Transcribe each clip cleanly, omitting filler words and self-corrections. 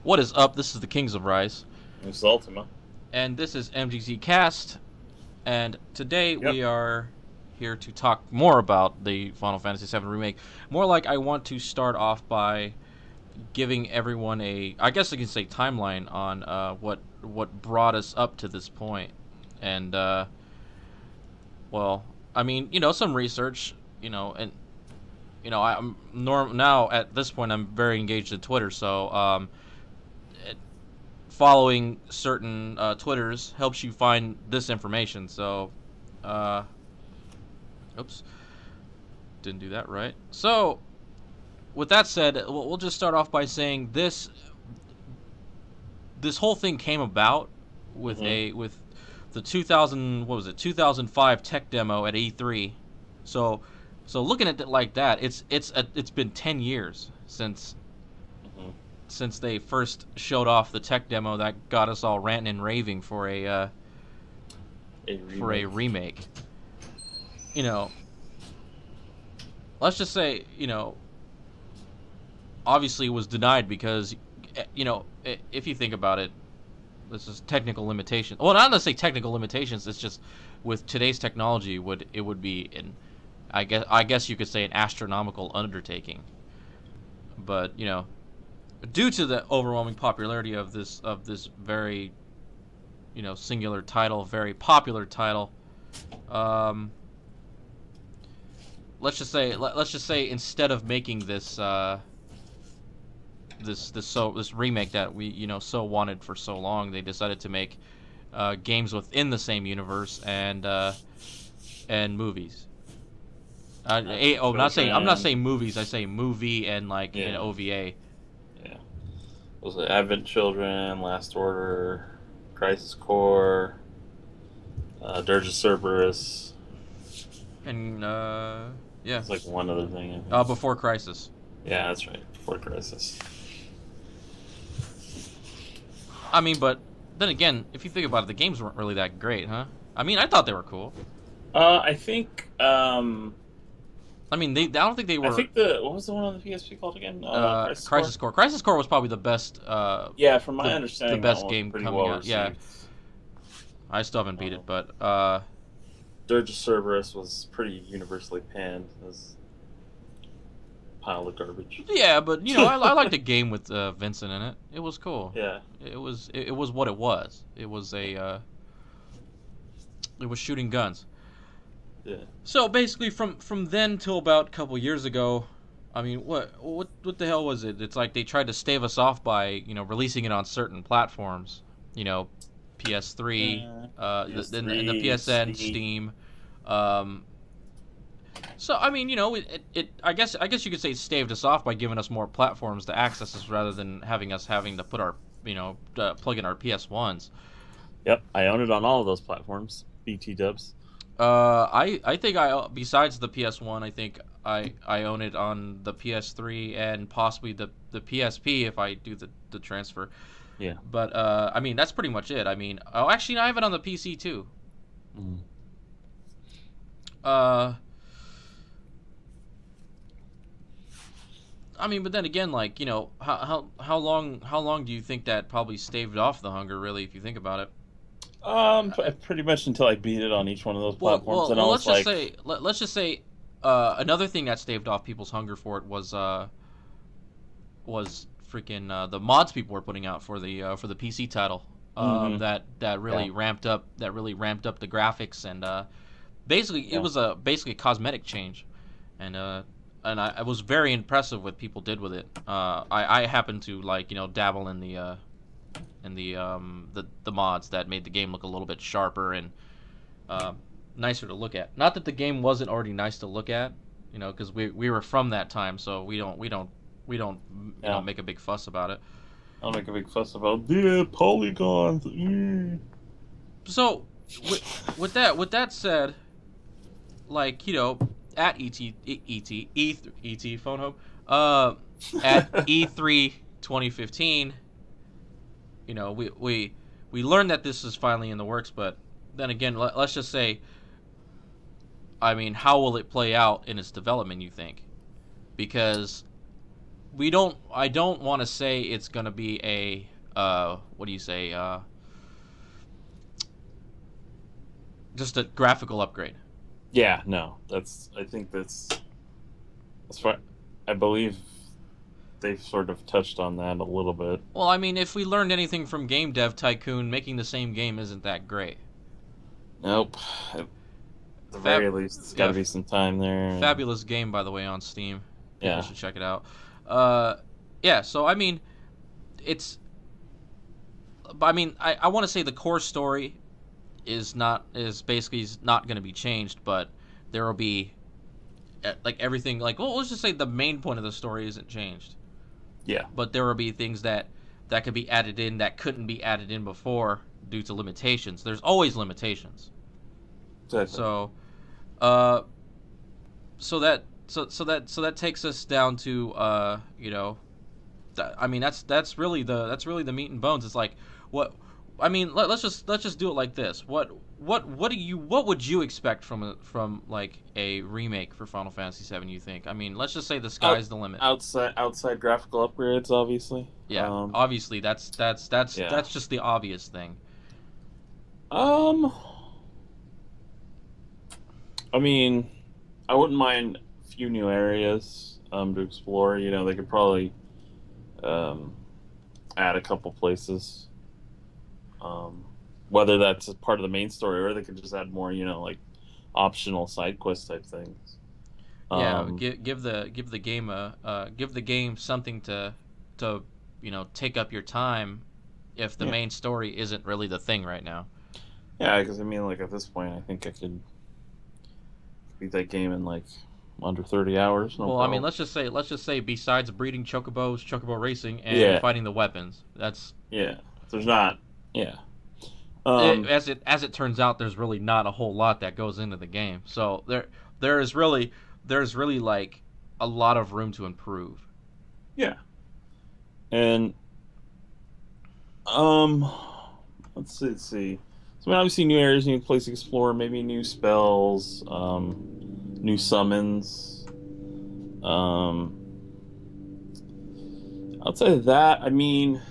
What is up? This is the Kings of Rise, It's Ultima. and this is MGT Cast, and today Yep. we are here to talk more about the Final Fantasy VII Remake. More like I want to start off by giving everyone I guess I can say timeline on what brought us up to this point. And, well, I mean, some research, and, now at this point I'm very engaged in Twitter, so, following certain Twitters helps you find this information. So, oops, didn't do that right. So, with that said, we'll just start off by saying this whole thing came about with with the 2005 tech demo at E3. So looking at it like that, it's been 10 years since they first showed off the tech demo that got us all ranting and raving for a remake. Let's just say, obviously it was denied because, if you think about it, this is technical limitations. Well, not to say technical limitations. It's just with today's technology, it would be I guess you could say an astronomical undertaking. But due to the overwhelming popularity of this very singular title, very popular title, let's just say instead of making this this remake that we so wanted for so long, they decided to make games within the same universe and movies. I'm not saying movies. I say movie and an OVA. Yeah. Was it Advent Children, Last Order, Crisis Core, Dirge of Cerberus? And yeah. It's like one other thing. I think. Before Crisis. Yeah, that's right. Before Crisis. I mean, but then again, if you think about it, the games weren't really that great, huh? I mean, I thought they were cool. I think. I mean, I don't think they were. I think what was the one on the PSP called again? Crisis Core. Crisis Core was probably the best. Yeah, from my understanding, the best game coming well out. Yeah, I still haven't beat it, but Dirge of Cerberus was pretty universally panned as a pile of garbage. Yeah, but I liked the game with Vincent in it. It was cool. Yeah, it was what it was. It was it was shooting guns. Yeah. So basically, from then till about a couple years ago, I mean, what the hell was it? It's like they tried to stave us off by releasing it on certain platforms, PS3, PS3 and the PSN, Steam. So I mean, I guess you could say it staved us off by giving us more platforms to access us rather than having to put our plug in our PS1s. Yep, I own it on all of those platforms. BT dubs. I think besides the PS1, I think I own it on the PS3 and possibly the PSP if I do the transfer. Yeah. But I mean that's pretty much it. I mean, actually I have it on the PC too. Mm. I mean, but then again, how long do you think that probably staved off the hunger? Really, if you think about it. Pretty much until I beat it on each one of those platforms. Well, let's just say another thing that staved off people's hunger for it was freaking the mods people were putting out for the PC title. That really ramped up the graphics and basically it was basically a cosmetic change, and I was very impressive what people did with it. I happen to dabble in the mods that made the game look a little bit sharper and nicer to look at. Not that the game wasn't already nice to look at, because we were from that time, so we don't make a big fuss about it. I'll make a big fuss about polygons. Mm. So with that said, at ET phone home at E3 2015. We learned that this is finally in the works, but then again, let's just say, I mean, how will it play out in its development, you think? Because we don't. I don't want to say it's gonna be a what do you say? Just a graphical upgrade. Yeah, no, that's. I think that's what I believe they've sort of touched on that a little bit. Well, I mean, if we learned anything from Game Dev Tycoon, making the same game isn't that great. Nope. At the Fab, very least, it's got yeah, to be some time there. fabulous game by the way on Steam. People Yeah. should check it out. Uh, yeah. So I mean, it's. I mean, I want to say the core story is basically not going to be changed, but there will be like everything like well let's just say the main point of the story isn't changed, Yeah. but there will be things that could be added in that couldn't be added in before due to limitations. There's always limitations. Exactly. So so that takes us down to I mean that's really the meat and bones. It's like what I mean let's just do it like this. What would you expect from like a remake for Final Fantasy 7, you think? I mean, let's just say the sky's the limit. Outside graphical upgrades, obviously. Yeah, obviously that's Yeah. just the obvious thing. Um. I mean, I wouldn't mind a few new areas to explore. You know, they could probably um, add a couple places. Um, whether that's a part of the main story or they could just add more, you know, like optional side quest type things. Yeah, Um, give the game give the game something to take up your time if the yeah, main story isn't really the thing right now. yeah, because I mean, like at this point, I think I could beat that game in like under 30 hours, no Well, I mean, problem. let's just say besides breeding chocobos, chocobo racing, and Yeah, fighting the weapons, that's yeah. There's not, yeah. Um, as it turns out, there's really not a whole lot that goes into the game. So there is really there's really like a lot of room to improve. yeah, and um, let's see. So I mean, obviously, new areas, new place to explore, maybe new spells, new summons. Um, outside of that, I mean,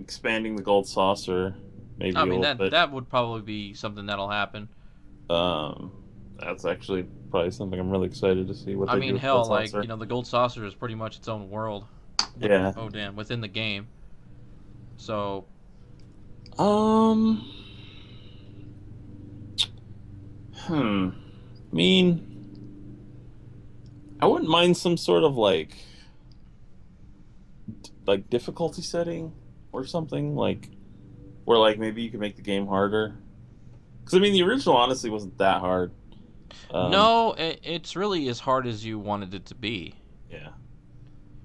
expanding the gold saucer, maybe I a mean little bit. that would probably be something that'll happen. Um, that's actually probably something I'm really excited to see what I they do mean, with gold hell, like saucer. the gold saucer is pretty much its own world. Yeah. Oh damn, within the game. So Um. Hmm. I mean, I wouldn't mind some sort of like difficulty setting or something like where like maybe you could make the game harder. Because I mean, the original honestly wasn't that hard. Um. no, it's really as hard as you wanted it to be. Yeah.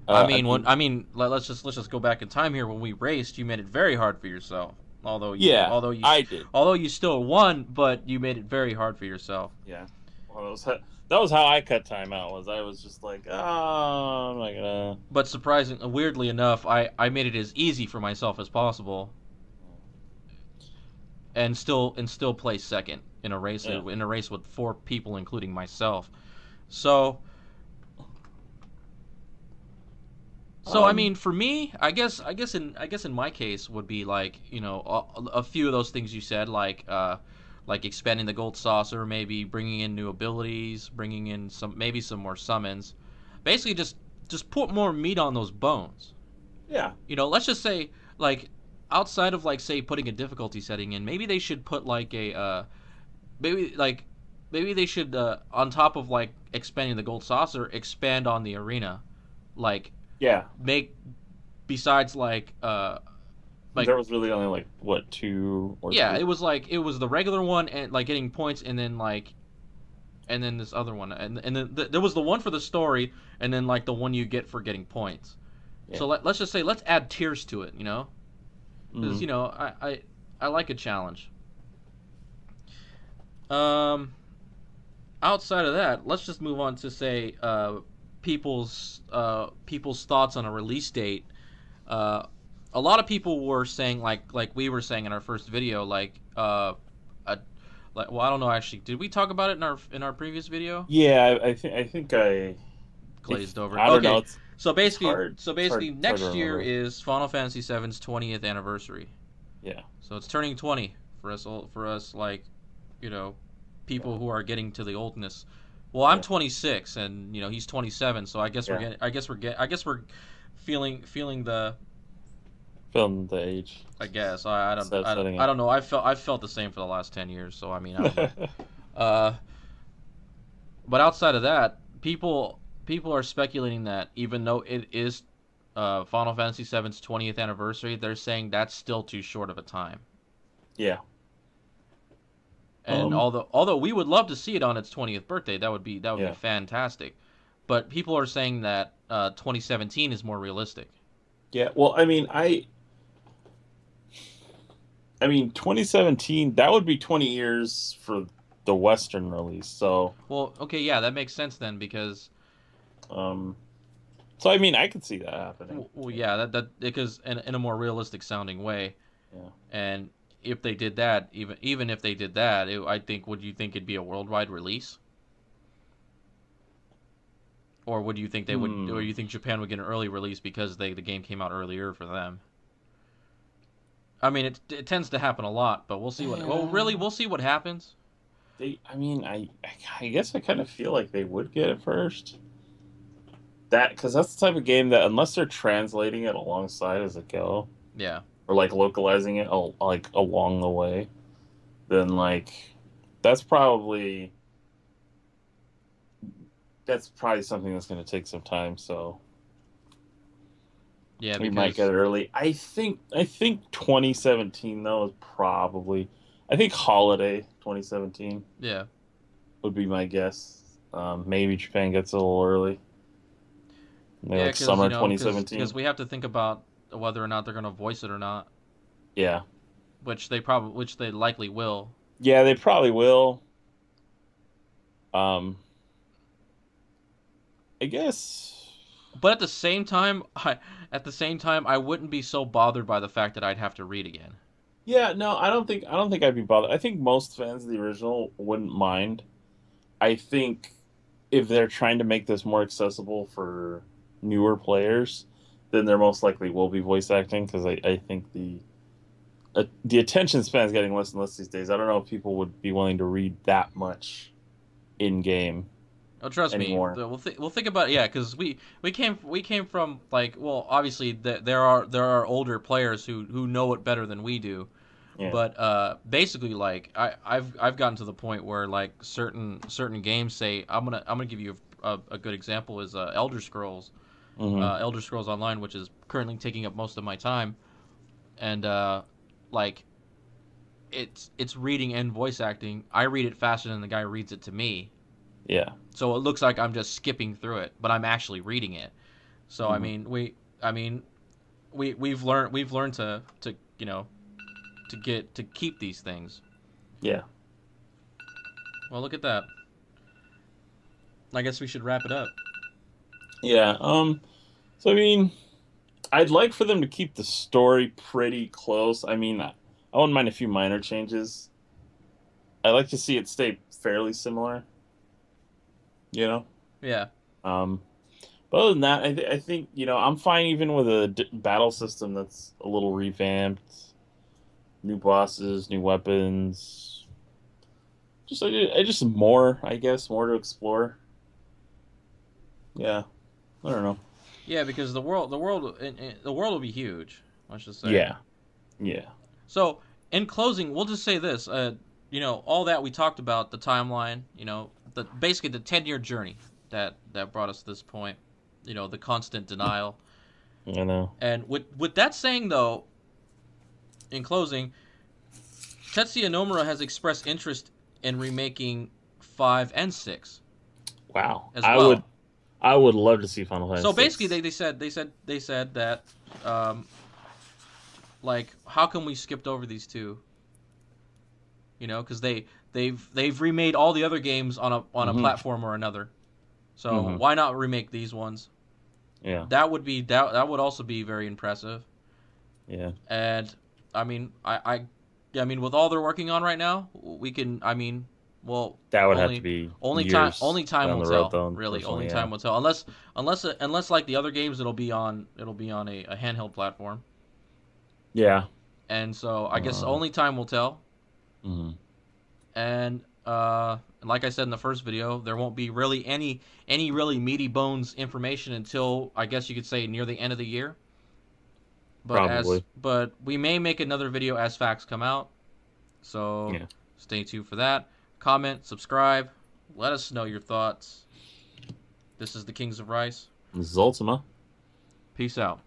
I mean, I mean, let's just go back in time here. When we raced, you made it very hard for yourself. yeah, I did. Although you still won, but you made it very hard for yourself. Yeah. Well, that was how I cut time out. Was I was just like, oh, I'm not gonna. But weirdly enough, I made it as easy for myself as possible, and still place second Yeah. in a race with four people, including myself. So I Um. mean, for me, I guess in my case would be like a few of those things you said, like expanding the gold saucer, maybe bringing in new abilities, bringing in some more summons, basically just put more meat on those bones. Yeah. Let's just say like outside of like say putting a difficulty setting in, maybe they should put like a maybe like maybe they should on top of like expanding the gold saucer, expand on the arena, like Yeah. make besides like There was really only like what two or yeah, three. it was the regular one and like getting points, and then this other one, and then there was the one for the story, and then like the one you get for getting points. Yeah. So let's just say let's add tiers to it, because Mm. I like a challenge. Um, outside of that, let's just move on to say people's thoughts on a release date. Uh, a lot of people were saying like we were saying in our first video, a like, well, I don't know actually. Did we talk about it in our previous video? Yeah, I think if Glazed over. I don't know, Okay, so it's basically, hard. It's hard to next year remember. is Final Fantasy VII's 20th anniversary. Yeah, So it's turning 20 for us. For us, like, you know, yeah, people who are getting to the oldness. Well, I'm yeah, 26, and he's 27. So I guess we're yeah. getting. I guess we're feeling the. Film the age, I guess setting I it. don't know. I've felt the same for the last 10 years. So I mean I don't know. Uh, but outside of that, people are speculating that even though it is Final Fantasy VII's 20th anniversary, they're saying that's still too short of a time. Yeah. And Um. although we would love to see it on its 20th birthday, that would be Yeah. fantastic. But people are saying that 2017 is more realistic. Yeah. Well, I mean, 2017. That would be 20 years for the Western release. So, Well, okay, yeah, that makes sense then because um, so I mean, I could see that happening. well, Yeah. yeah, that because in a more realistic sounding way. Yeah. And if they did that, even if they did that, I think would you think it'd be a worldwide release, or would you think they would, or Hmm. you think Japan would get an early release because the game came out earlier for them? I mean, it tends to happen a lot, but we'll see what. Well, really, Yeah. we'll see what happens. I mean, I guess I kind of feel like they would get it first. That because that's the type of game that unless they're translating it alongside as it go, Yeah, or like localizing it like along the way, then like that's probably that's probably something that's going to take some time. So yeah, we might get because it early. I think 2017 though is probably I think holiday 2017 yeah, would be my guess. Maybe Japan gets it a little early. Maybe yeah, like summer because 2017. we have to think about whether or not they're gonna voice it or not, Yeah. which they likely will. Yeah, they probably will. Um, I guess. But at the same time, I wouldn't be so bothered by the fact that I'd have to read again. Yeah, no, I don't think I'd be bothered. I think most fans of the original wouldn't mind. I think if they're trying to make this more accessible for newer players, then there most likely will be voice acting because I think the attention span is getting less and less these days. I don't know if people would be willing to read that much in game Oh, trust me. anymore. We'll think about it, yeah, because we came from like well, obviously there are older players who know it better than we do, Yeah. but basically like I've gotten to the point where like certain games say I'm gonna give you a good example is Hmm. Elder Scrolls Online, which is currently taking up most of my time, and like it's reading and voice acting. I read it faster than the guy reads it to me. Yeah. So it looks like I'm just skipping through it, but I'm actually reading it. So Hmm. I mean we've learned to to keep these things. Yeah. Well, look at that. I guess we should wrap it up. Yeah. So I mean, I'd like for them to keep the story pretty close. I mean, I wouldn't mind a few minor changes. I like to see it stay fairly similar, you know. Yeah. Um, but other than that, I think I'm fine even with a battle system that's a little revamped, new bosses, new weapons, just more, I guess, more to explore. Yeah, I don't know. Yeah, because the world will be huge. Let's just say. Yeah, yeah, So, in closing, we'll just say this. All that we talked about, the timeline, basically the 10-year journey that brought us to this point. The constant denial. I know. And with that saying, though, in closing, Tetsuya Nomura has expressed interest in remaking 5 and 6 Wow, as I would well. I would love to see Final So Fantasy basically, Six. they said that, um, like, how come we skipped over these two? Because they've remade all the other games on a Mm-hmm. platform or another. So Mm-hmm. why not remake these ones? Yeah. That would also be very impressive. Yeah. And I mean, Yeah, I mean, with all they're working on right now, we can. I mean, well, That would have to only be only years time down will the road, tell. though. Really, Unfortunately, only yeah. time will tell. Unless like the other games, it'll be on a handheld platform, Yeah. and so I guess Uh, only time will tell. mhm. And like I said in the first video, there won't be really any really meaty bones information until I guess you could say near the end of the year. Probably. But we may make another video as facts come out. So Yeah. stay tuned for that. Comment, subscribe, let us know your thoughts. This is the Kings of Rice. This is Ultima. Peace out.